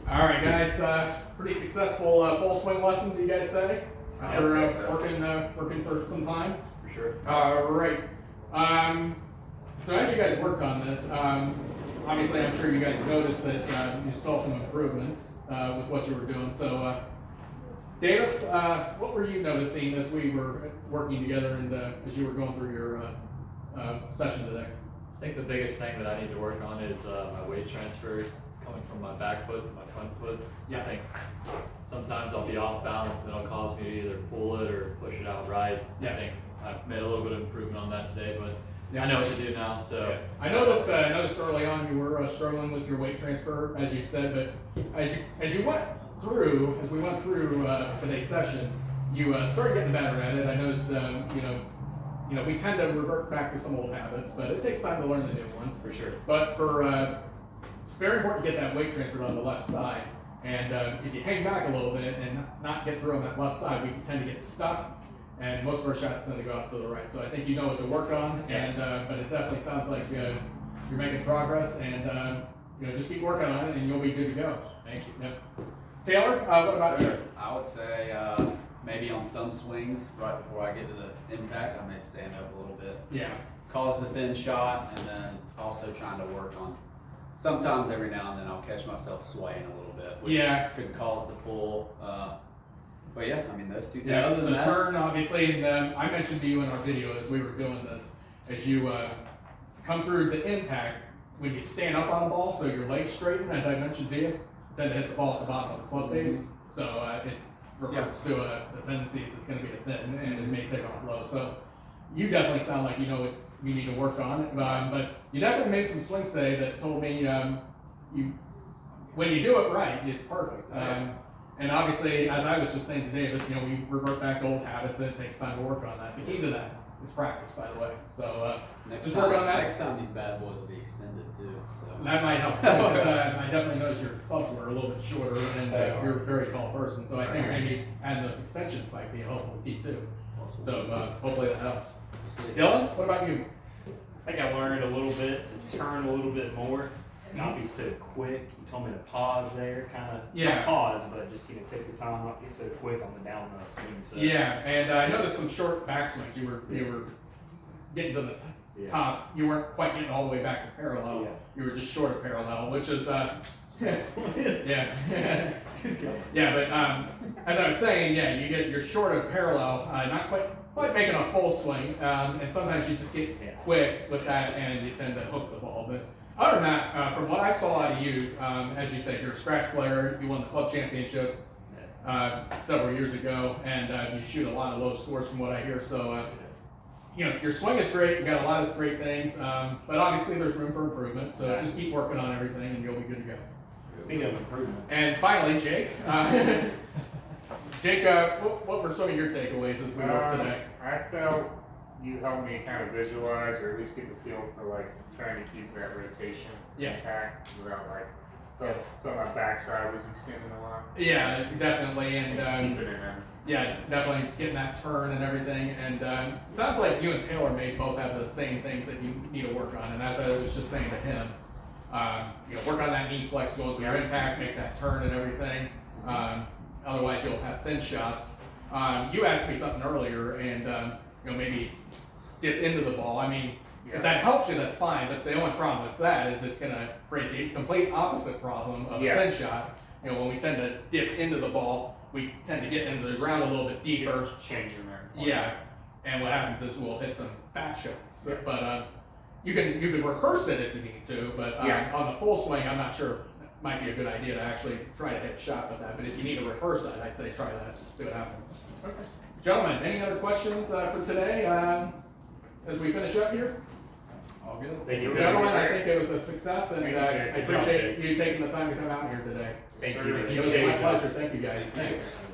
All right, guys. Pretty successful full swing lesson, do you guys say? After working for some time. For sure. All right. So as you guys worked on this, obviously I'm sure you guys noticed that you saw some improvements with what you were doing. So, Davis, what were you noticing as we were working together and as you were going through your session today? I think the biggest thing that I need to work on is my weight transfer coming from my back foot to my front foot. Yeah. I think sometimes I'll be off balance and it'll cause me to either pull it or push it out right. Yeah. I think I've made a little bit of improvement on that today, but Yeah. I know what to do now. So Yeah. I noticed early on you were struggling with your weight transfer, as you said, but as we went through today's session, you started getting better at it. I noticed, we tend to revert back to some old habits, but it takes time to learn the new ones. for sure. But it's very important to get that weight transferred on the left side. And if you hang back a little bit and not get through on that left side, we tend to get stuck. And most of our shots tend to go off to the right. So I think you know what to work on. And but it definitely sounds like you're making progress. And just keep working on it, and you'll be good to go. Thank you. Yep. Taylor, what about you? I would say maybe on some swings, right before I get to the impact, I may stand up a little bit. Yeah. Cause the thin shot, and then also trying to work on. Sometimes every now and then I'll catch myself swaying a little bit, which could cause the pull. But yeah, I mean those two things. Yeah, Other so than that, turn, obviously, and I mentioned to you in our video as we were doing this, as you come through to impact, when you stand up on the ball, so your legs straighten, as I mentioned to you, tend to hit the ball at the bottom of the club face, so it reverts to the tendency is it's going to be a thin, and it may take off low. So you definitely sound like you know what you need to work on, but you definitely made some swings today that told me when you do it right, it's perfect. And obviously, as I was just saying to Davis, we revert back to old habits, and it takes time to work on that. The key to that is practice, by the way. So just work on that. Next time these bad boys will be extended too. So That might help too, because I definitely noticed your clubs were a little bit shorter, and you're a very tall person. So I think maybe adding those extensions might be a helpful key too. So hopefully that helps. Dylan, what about you? I think I learned a little bit to turn a little bit more, not be so quick. You told me to pause there, kind of not pause, but just take your time, not be so quick on the down swing. So. Yeah, and I noticed some short backswings. You were getting to the top. You weren't quite getting all the way back to parallel. Yeah. You were just short of parallel, which is yeah. But as I was saying, you're short of parallel, not quite making a full swing, and sometimes you just get quick with that, and you tend to hook the ball. But other than that, from what I saw out of you, as you said, you're a scratch player. You won the club championship several years ago, and you shoot a lot of low scores from what I hear. So your swing is great. You got a lot of great things, but obviously there's room for improvement. So just keep working on everything, and you'll be good to go. Speaking of improvement. And finally, Jake. Jake, what were some of your takeaways as we worked today? I felt you helped me kind of visualize, or at least get the feel for trying to keep that rotation intact without felt my backside was extending a lot. Yeah, definitely, and keep it in there. yeah, definitely getting that turn and everything. And it sounds like you and Taylor may both have the same things that you need to work on. And as I was just saying to him, work on that knee flex going through your impact, make that turn and everything. Otherwise, you'll have thin shots. You asked me something earlier, and maybe dip into the ball. I mean, if that helps you, that's fine. But the only problem with that is it's going to create the complete opposite problem of a thin shot. When we tend to dip into the ball, we tend to get into the ground a little bit deeper. Changing there. Yeah, and what happens is we'll hit some back shots. But you can rehearse it if you need to. But on the full swing, I'm not sure. It might be a good idea to actually try to hit a shot with that. But if you need to rehearse that, I'd say try that. See what happens. Okay. Gentlemen, any other questions for today as we finish up here? all good. Thank you. Gentlemen, I think it was a success, and Thank you, I Jake. Good job, appreciate Jake. you taking the time to come out here today. Thank Sir, you. It was my pleasure. Thank you guys. Thanks.